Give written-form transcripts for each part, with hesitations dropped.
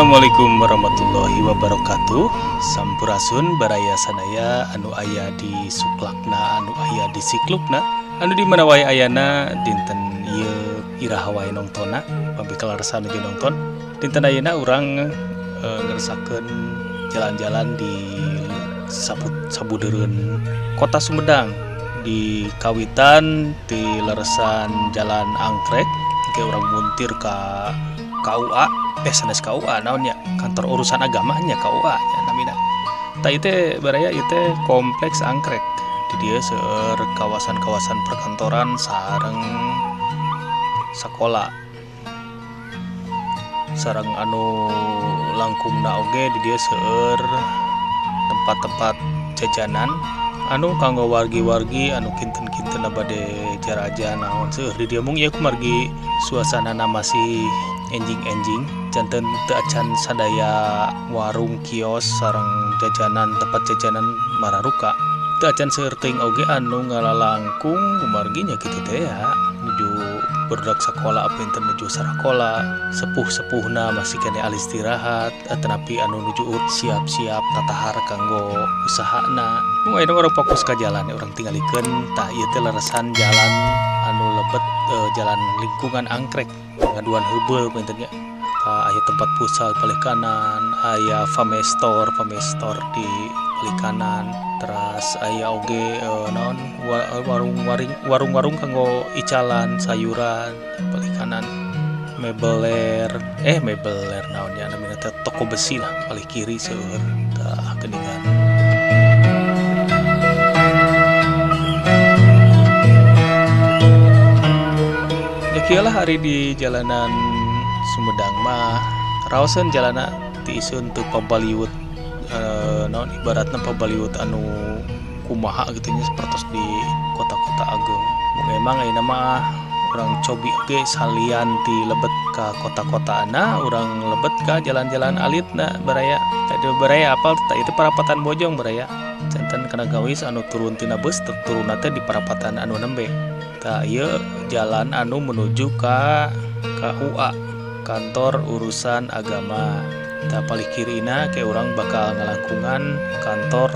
Assalamualaikum warahmatullahi wabarakatuh. Sampurasun baraya sanaya anu aya di suklakna anu aya di siklukna anu di mana wae ayana dinten ieu iraha wae nongtonna pambikal rasa nuju nongton. Dinten ayeuna urang ngeresakeun jalan-jalan di sabudeureun Kota Sumedang di kawitan di leresan Jalan Anggrek ke urang muntir ka KUA sanes KUA naonnya kantor urusan agamanya KUA nya namina. Ta ieu baraya ieu teh kompleks angkrek. Di dieu seueur kawasan-kawasan perkantoran sareng sakola. Sareng anu langkungna oge di dieu seueur tempat-tempat jajanan anu kanggo wargi-wargi anu kinten-kinten bade jaraja naon seueur di dieu mung ieu kumargi suasanana masih enjing-enjing janten teu acan sadaya warung kios sareng jajanan tempat jajanan mararuka teu acan seueur teuing oge anu ngalalangkung kumarginya kitu teh ya nuju budak sakola pinten nuju sarakola sepuh-sepuhna masih kene alistirahat tetapi anu nuju siap-siap tatahar kanggo usahana mung aya urang fokus ka jalan urang tingalikeun tah ieu teh leresan jalan anu lebet jalan lingkungan angkrek ngaduan heubeul pintennya aya tempat pusat paling kanan aya famestor di paling kanan terus aya oge naon warung-warung kanggo icalan sayuran paling kanan mebeler naonnya namanya teh toko besi lah paling kiri seueur tah geuningan. Kieulah hari di jalanan Sumedang mah raoseun jalana ti isun teu pabaliut naon ibaratna pabaliut anu kumaha gitu nya sapertos di kota-kota agung. Memang ayeuna mah urang cobi oge salian ti lebet ka kota-kotaana urang lebet ka jalan-jalan alitna baraya. Tadi baraya apal teh itu parapatan Bojong baraya. Janten kana gawis anu turun tina beus turunna teh di parapatan anu nembe. Tah ieu jalan anu menuju ka KUA kantor urusan agama. Tah paling kirina ke urang bakal ngalangkungan kantor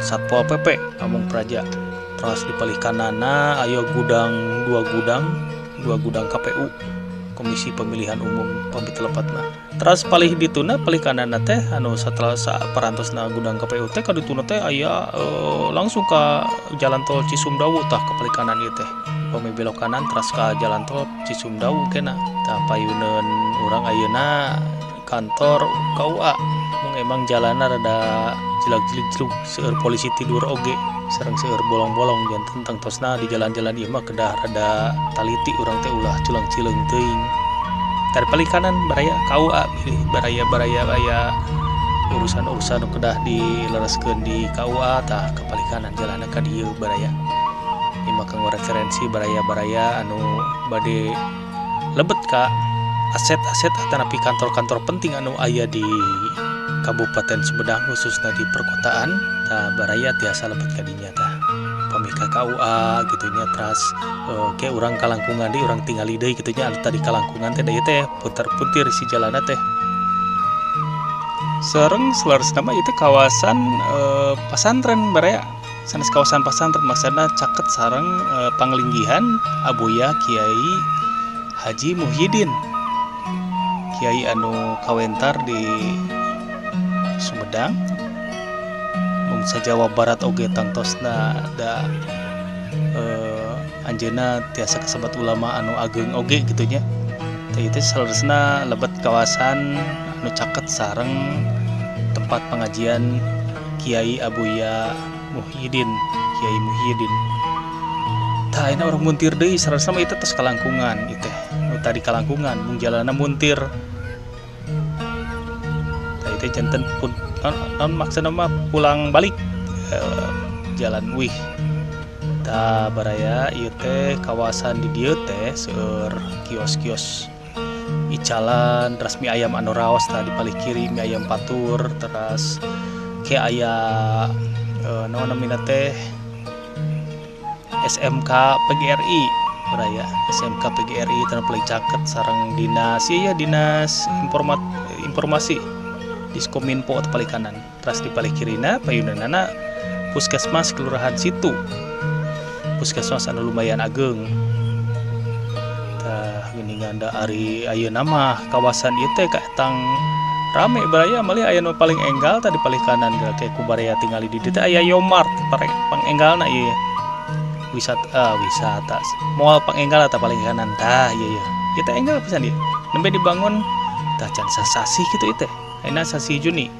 Satpol PP Pamung Praja. Terus di paling kananna aya dua gudang KPU Komisi Pemilihan Umum Pambitelepatna. Terus paling dituna paling kananna teh anu setelah parantosna gudang KPU teh ka dituna teh aya langsung ka jalan tol Cisumdawu tah ka paling kanan ieu teh. Pami belok kanan terus ka jalan tol Cisumdawu kena. Tah payuneun urang ayeuna kantor KUA. Mung emang jalanna rada jilag-jilig seueur polisi tidur oge sareng seueur bolong-bolong janten tangtosna di jalan-jalan ieu mah kedah rada taliti urang teh ulah culang-cileung teuing. Tari paling kanan baraya KUA baraya aya urusan-urusan nu kedah dilereskeun di KUA tah ka paling kanan jalanna ka dieu baraya. Ieu mah kanggo referensi baraya-baraya anu bade lebet ka aset-aset atanapi kantor-kantor penting anu aya di Kabupaten Sumedang khususnya di perkotaan tah baraya tiasa lebet ka dinya tah pami ka KUA gitu nya terus ke urang kalangkungan di urang tingali deui kitu nya anu tadi kalangkungan teh ieu teh puter-putir si jalanna teh sareng selaresna mah ieu teh kawasan pasantren baraya sanes kawasan pasantren maksudna caket sareng panglinggihan Abuya Kiai Haji Muhyiddin Kiai anu kawentar di Sumedang mung Jawa Barat oge tangtosna da anjeunna tiasa kasebat ulama anu ageung oge kitu nya. Teh ieu saleresna lebet kawasan anu caket sareng tempat pengajian Kiai Abuya Muhyiddin. Tah ayeuna urang muntir deui saleresna mah ieu tos kalangkungan ieu teh. Nu tadi kalangkungan mung jalanna muntir. Teh janten pun non maksudna mah pulang balik jalan wih tah baraya ieu teh kawasan di dieu teh seueur kios-kios icalan terus mie ayam anu raos tah di paling kiri mie ayam patur terus ke aya naon namina teh SMK PGRI Raya SMK PGRI tanah paling caket sarang dinas informasi Diskominfo atau paling kanan. Terus di paling kirina payunanana puskesmas kelurahan situ, puskesmas anu lumayan ageng. Tah geuningan da ari ayeuna mah kawasan ieu teh kaetang rame baraya malih aya nu paling enggal tadi paling kanan kayak kubaraya tinggali di dieu teh aya Yomart pangenggalna ieu wisata moal pangenggal eta paling kanan tah ieu teh enggal pisan ieu nembe dibangun tah can sasasi kitu ieu teh ayeuna sasi Juni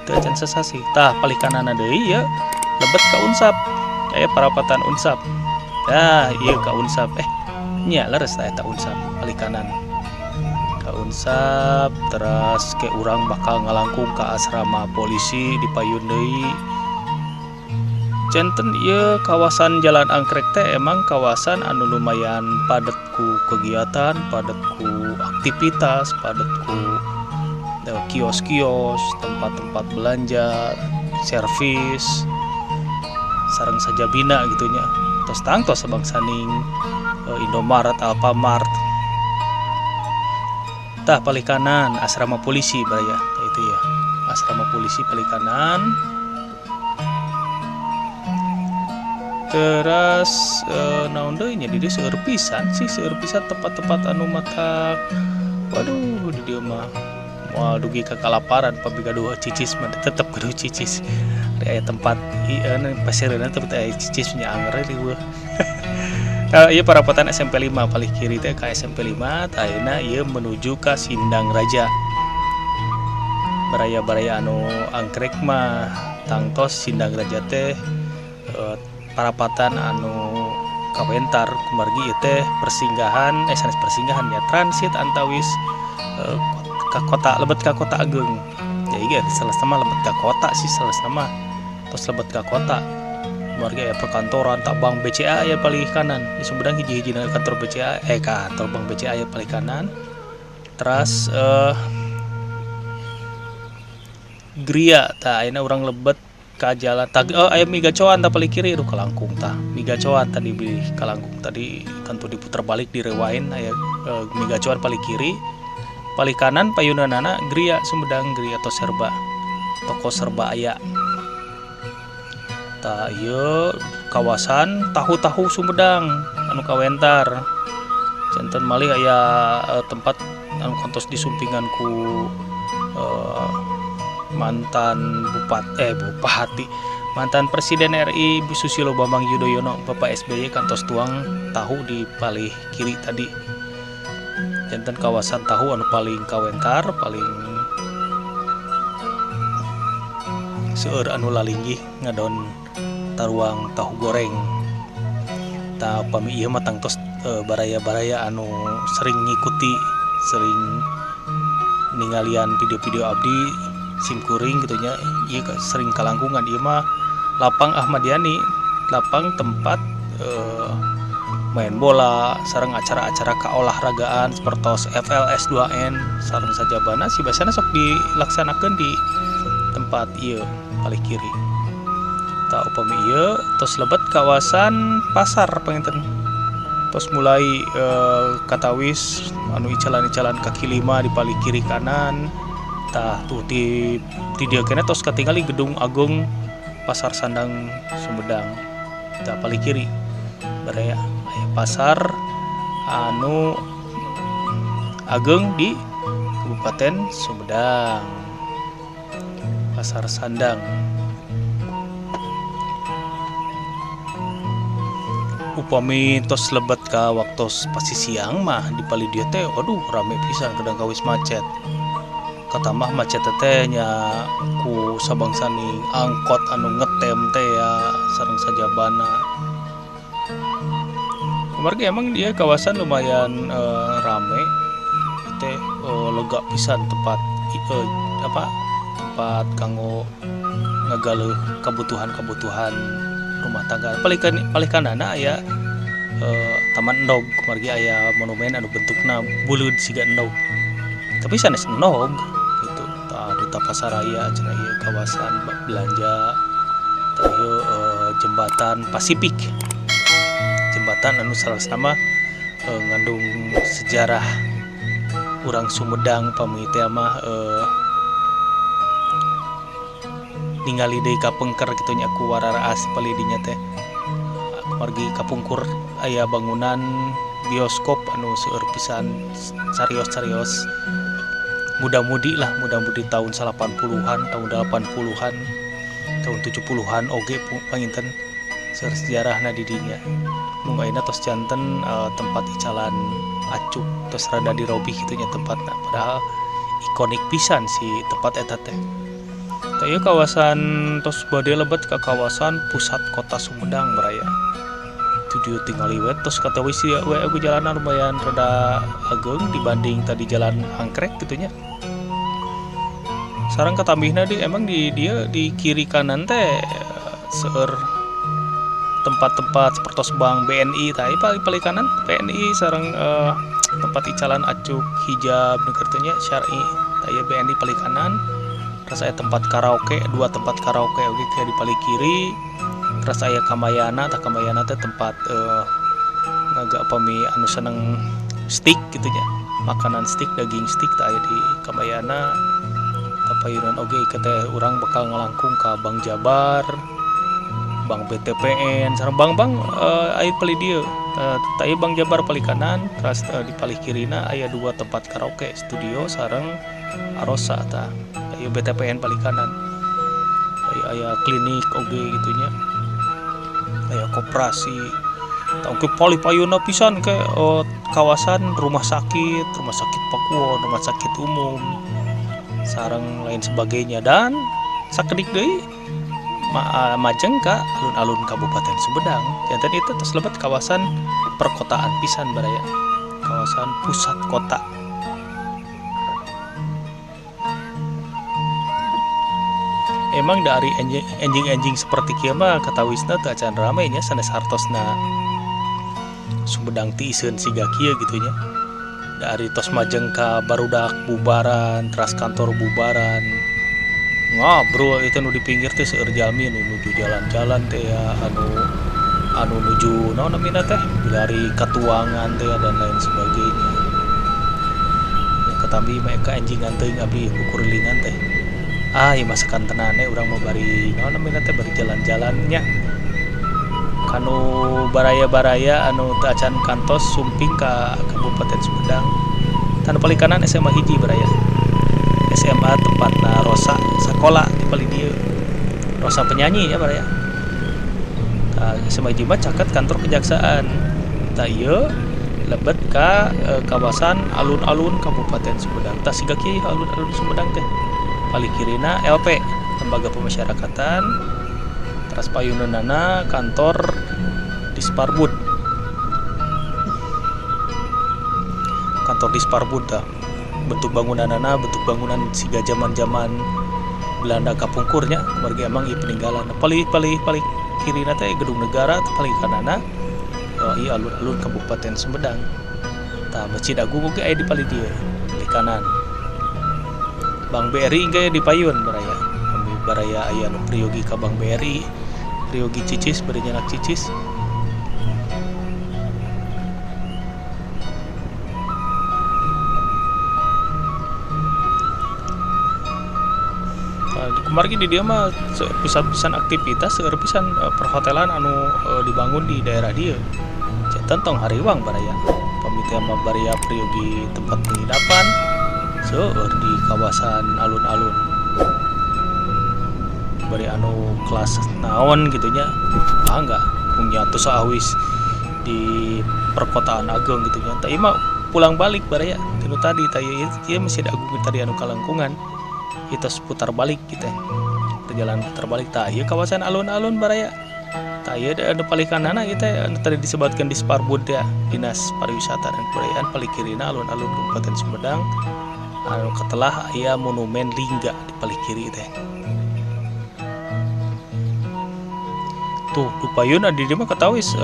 teh can sasasi tah paling kanan deui ieu lebet ka Unsap aya parapatan Unsap tah ieu ka Unsap nya leres tah eta Unsap paling kanan ka Unsap terus ke urang bakal ngalangkung ke asrama polisi di payun deui. Janten ieu kawasan Jalan Anggrek teh emang kawasan anu lumayan padat ku kegiatan, padat ku aktivitas, padat ku kios-kios, tempat-tempat belanja, servis, sareng sajabina gitunya. Tos tangtos sebangsaning Indomaret, Alfamart. Tah paling kanan asrama polisi baraya itu ya. Asrama polisi paling kanan. Terus naon deui nya di dieu seueur pisan tempat-tempat anu matak. Waduh di dieu mah moal dugi ka kalaparan pabrik gaduh cicis mah tetep gaduh cicis. Aya tempat ieu pasiereuna teh aya cicis nya anger riweuh. Ieu parapatan SMP 5 paling kiri teh ka SMP 5 ayeuna ieu menuju ka Sindang Raja. Baraya-baraya anu angkrek mah tangtos Sindang Raja teh parapatan anu kawentar kumargi ieu teh persinggahan sanes persinggahan ya transit antawis ka kota lebet ka kota Ageung. Jadi ge salesna mah lebet ka kota sih salesna mah. Tos lebet ka kota. Kumargi aya perkantoran tak Bank BCA aya paling kanan. Di Sumedang hiji-hijina kantor BCA kantor Bank BCA aya paling kanan. Terus Gria tah ayeuna urang lebet ka jalan aya Miga Coan tah paling kiri ruh kalangkung tah. Miga Coan tadi di kalangkung tadi tentu diputer balik direwain aya Miga Coan paling kiri. Paling kanan payunanana Gria Sumedang Gria atau Serba. Toko Serba aya. Tah ieu kawasan tahu-tahu Sumedang anu kawentar. Janten malih aya tempat anu kantos disumpingan ku mantan bupati mantan Presiden RI Susilo Bambang Yudhoyono Bapak SBY kantos tuang tahu di paling kiri tadi. Janten kawasan tahu anu paling kawentar paling seueur anu lalinggih ngadon taruang tahu goreng. Tah upami ieu mah tangtos baraya-baraya anu sering ngikuti sering ningalian video-video abdi simkuring gitunya ieu sering kalangkungan ieu mah lapang Ahmad Yani lapang tempat main bola sareng acara-acara kaolahragaan sepertos FLS 2N sareng sajabana si biasana sok dilaksanakeun di tempat ieu paling kiri. Tah upami ieu tos lebet kawasan pasar panginten. Tos mulai katawis anu icalan-icalan kaki lima di paling kiri kanan. Tah tuh di dieu keneh tos katingali Gedung Agung Pasar Sandang Sumedang. Tah paling kiri baraya aya pasar anu ageng di Kabupaten Sumedang. Pasar Sandang. Upami tos lebet ka waktu pasti siang mah di paling dieu teh waduh rame pisan kadang kawis macet. Katamah macet teh nya ku sabangsaning angkot anu ngetem teh ya sareng sajabana. Kumargi emang dia kawasan lumayan rame teh lega pisan tempat tempat kanggo ngagaleuh kebutuhan rumah tangga. Paling kanana aya Taman Endog, kumargi aya monumen anu bentukna buleud siga endog. Tapi sanes endog gitu. Tah Duta Pasaraya cenah ieu kawasan belanja. Tah ieu jembatan Pasifik. Jembatan anu salasna mah ngandung sejarah orang Sumedang pamiti mah ningali deui kapengker kitu nya ku wararaas palidinya teh margi kapungkur aya bangunan bioskop anu seueur pisan carios-carios muda-mudi tahun 80-an, tahun 80-an, tahun 70-an oge panginten seueur sejarahna di dinya. Mung ayeuna tos janten tempat icalan acuk tos rada dirobih kitu nya tempatna, padahal ikonik pisan si tempat eta teh. Teu kawasan tos bade lebet ka kawasan pusat kota Sumedang baraya. Dia tinggal liwet tos kata wisi we aku jalanan lumayan rada ageng dibanding tadi jalan angkrek gitunya. Sarang katambihna di emang di dia di kiri kanan teh seueur tempat-tempat seperti bank BNI tadi paling kanan BNI sarang tempat icalan acuk hijab negertanya syar'i tadi BNI paling kanan. Terus aya tempat karaoke, 2 tempat karaoke oge di paling kiri. Terus aya kamayana teh tempat ngagak pami anu seneng steak gitu nya. Makanan steak, daging steak teh aya di kamayana. Tapayunan oge teh urang bakal ngalangkung ka Bank Jabar, Bank BTPN, sareng bank-bank aya paling dieu. Teh Bank Jabar paling kanan, terus di paling kirina aya 2 tempat karaoke, studio sareng Arosa tah. Aya BTPN paling kanan. Aya klinik oge gitu nya. Aya koperasi. Tah ke paling payuna pisan ke kawasan rumah sakit Pakuwon, rumah sakit umum. Sareng lain sebagainya dan sakedik deui majeng ka alun-alun Kabupaten Sumedang. Janten itu tos lebet kawasan perkotaan pisan baraya. Kawasan pusat kota. Emang dari enjing-enjing seperti kieu mah katawisna teu acan rame nya sanes hartosna Sumedang ti iseun siga kieu gitu nya. Dari tos majeng ka barudak bubaran, teras kantor bubaran. Ngabro itu nu di pinggir teh seueur jalmi nu nuju jalan-jalan teh ya anu nuju naon namina teh dari katuangan teh dan lain sebagainya. Ketambi mereka enjingan teuing abdi kukurilingan teh. Ieu masakan tenane urang mau bari naon namina teh bari jalan-jalannya. Kanu baraya-baraya anu teu acan kantos sumping ka Kabupaten Sumedang. Tanu paling kanan SMA hiji baraya. SMA tempatna Rosa sakola di paling dieu. Rosa penyanyi ya baraya. Tah SMA hiji mah caket kantor kejaksaan. Tah ieu lebet ka kawasan alun-alun Kabupaten Sumedang. Tah siga kieu alun-alun Sumedang teh. Paling kirina LP Lembaga Pemasyarakatan. Teras payunanana kantor Disparbud. Kantor Disparbud tah. Bentuk bangunanana bentuk bangunan siga zaman-zaman Belanda kapungkurnya keluarga emang ieu peninggalan. Paling kirina teh gedung negara paling kanana ieu alun-alun Kabupaten Sumedang. Tah Masjid Agung oge aya di paling dieu di kanan. Bank BRI ge di payun baraya. Baraya aya nu priyogi ka Bank BRI, priyogi Cicis bari nyanak Cicis. Kumargi di dia mah pisan aktivitas seueur pisan perhotelan anu dibangun di daerah dieu. Janten tong hariwang baraya. Pamiti mah baraya priyogi tempat penginapan seueur di kawasan alun-alun. Bari anu kelas naon gitunya bangga punya tuh saawis di perkotaan agung gitunya. Tah ieu mah pulang balik baraya tinu tadi tah ieu Masjid Agung tadi anu kalengkungan. Itu seputar balik kita perjalanan putar balik tah ieu kawasan alun-alun baraya. Tah ieu anu paling kanana ieu teh tadi disebutkan di Sparbud ya, Dinas Pariwisata dan Kebudayaan. Paling kirina alun-alun Kabupaten Sumedang. Anu katelah aya monumen Lingga di paling kiri teh. Tuh dupayun di dieu mah katawis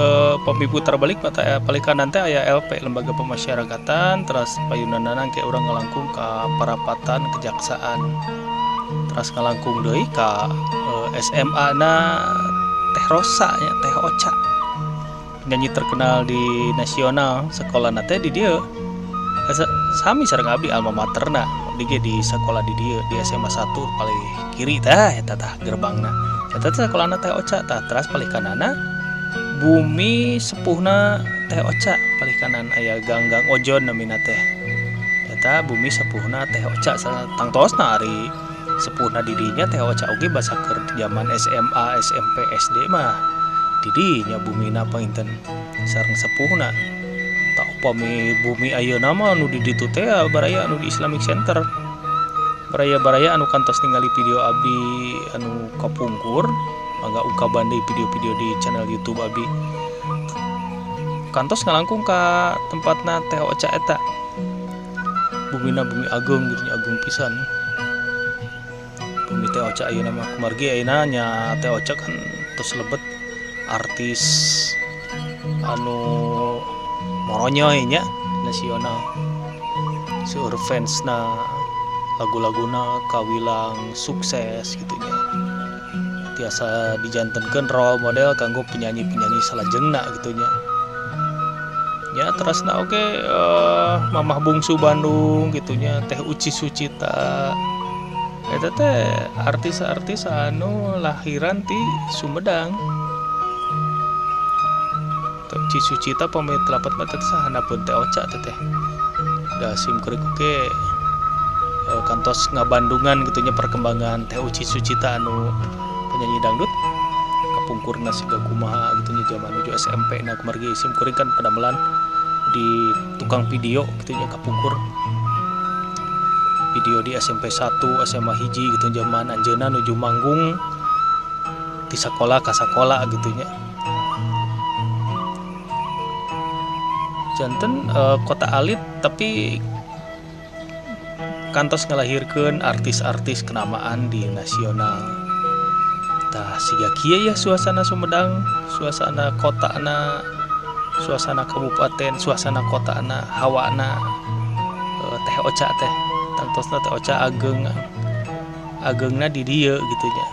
pamiputar balik mata paling kanan teh aya LP Lembaga Pemasyarakatan, terus payunanana ke urang ngalangkung ka Parapatan Kejaksaan. Terus ngalangkung deui ka SMA na Teh Rosa nya Teh Oca. penyanyi terkenal di nasional sekolah nate di dia sami sareng abdi alma materna abdi ge di sekolah di dia di SMA 1 paling kiri tah eta tah gerbangna eta teh sekolahna teh Oca tah teras paling kanana bumi sepuhna teh Oca paling kanan aya ganggang ojon namina teh eta bumi sepuhna teh Oca tangtosna ari sepuhna didinya teh Oca oge basa keur zaman SMA SMP SD mah didinya bumina painten sareng sepuhna tak upami bumi ayeuna mah anu di ditu teh baraya anu di Islamic Center baraya-baraya anu kantos ningali video abdi anu kapungkur mangga ungkaban deui video-video di channel YouTube abdi kantos ngalangkung ka tempatna teh Oca eta bumina bumi agung gitu agung pisan bumi teh Oca ayeuna mah kumargi ayeuna nya teh Oca kan tos lebet artis anu moronyoy nya nasional seueur fansna lagu-laguna kawilang sukses gitunya tiasa dijantenkeun role model kanggo penyanyi-penyanyi salajengna gitunya ya terasna oke mamah bungsu Bandung gitunya teh Uci Sucita eta teh artis-artis anu lahiran di Sumedang Uci Sucita pemain telapat mata sahanapun teh Oca teh da sim kuring oke kantos ngabandungan gitunya perkembangan teh Uci Sucita anu penyanyi dangdut kapungkurna siga kumaha gitunya zaman menuju SMP nah kumargi sim kuring kan padamelan di tukang video gitunya kapungkur video di SMP 1 SMA hiji gitu zaman anjeunna nuju manggung di sekolah ka sekolah gitunya janten kota alit tapi kantos ngelahirkeun artis-artis kenamaan di nasional tah siga kieu ya suasana Sumedang suasana kotana suasana kabupaten suasana kotana hawana teh Oca teh tantosna teh Oca agengna di dieu gitunya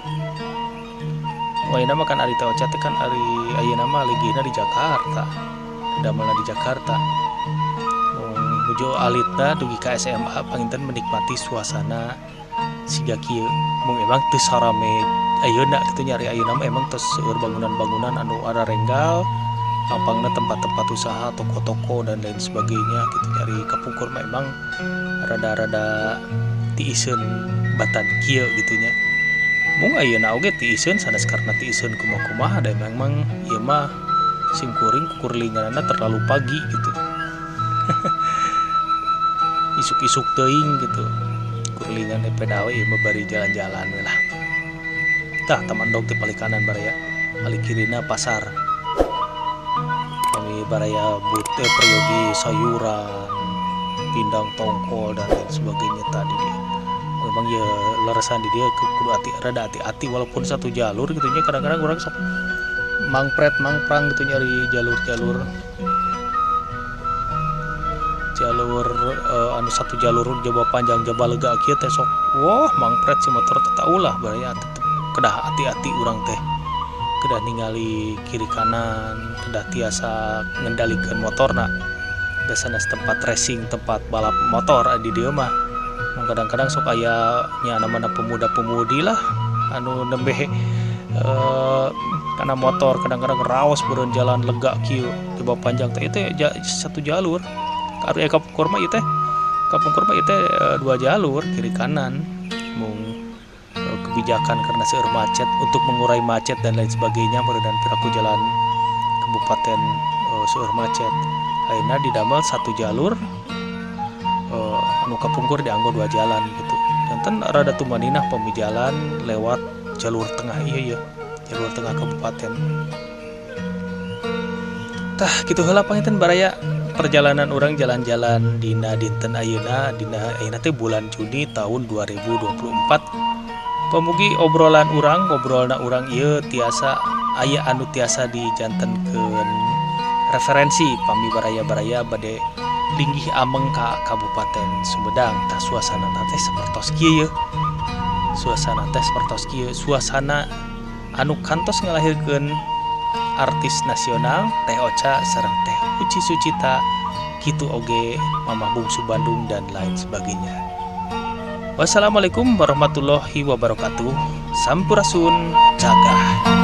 waina mah kan ari teh Oca teh kan ari ayeuna mah legina di Jakarta damelna di Jakarta nuju alitna dugi ka SMA panginten menikmati suasana siga kieu mung emang teu sarame ayeuna kitu nyari ayeuna mah emang tos seueur bangunan-bangunan anu ada renggal lampangna tempat-tempat usaha toko-toko dan lain sebagainya gitu nyari kapungkur mah emang rada-rada tiiseun batan kieu gitunya mung ayeuna oge tiiseun sanes karena tiiseun kumaha-kumaha da memang ieu mah sim kuring kukurlinganna terlalu pagi gitu isuk-isuk teuing gitu kurlingan pedawe ieu mah bari jalan-jalan we lah tah tamandog teh paling kanan baraya paling kirina pasar kami baraya bute peryogi sayuran pindang tongkol dan lain sebagainya tadi dia memang ya leresan di dia kudu rada hati-hati walaupun satu jalur gitunya kadang-kadang orang sok mangprang gitu nyari jalur anu satu jalur jaba panjang jaba lega kieu teh sok wah mangpret si motor teh taulah baraya kedah hati-hati urang teh kedah ningali kiri kanan kedah tiasa ngendalikeun motorna da sanes tempat racing tempat balap motor di dieu mah kadang-kadang sok aya nya namana pemuda-pemudi lah anu nembe karena motor kadang-kadang raos beureun jalan lega kieu coba panjang teh itu satu jalur ari kapungkur mah ieu teh dua jalur kiri kanan mung kebijakan karena seueur macet untuk mengurai macet dan lain sebagainya meureudan piraku jalan kabupaten seueur macet ayeuna didamel satu jalur anu kapungkur dianggo dua jalan gitu janten rada tumaninah pemijalan lewat jalur tengah ieu jalur tengah kabupaten tah kitu heula panginten baraya perjalanan orang jalan-jalan dina dinten ayeuna teh bulan Juni tahun 2024 pemugi ngobrolna urang ieu tiasa aya anu tiasa dijantenkeun referensi pami baraya-baraya bade linggih ameng ka Kabupaten Sumedang tah suasana teh sapertos kieu suasana anu kantos ngalahirkeun artis nasional Teh Ocha sareng Teh Uci Sucita, kitu oge Mamah Bungsu Bandung dan lain sebagainya. Wassalamualaikum warahmatullahi wabarakatuh. Sampurasun, cagah.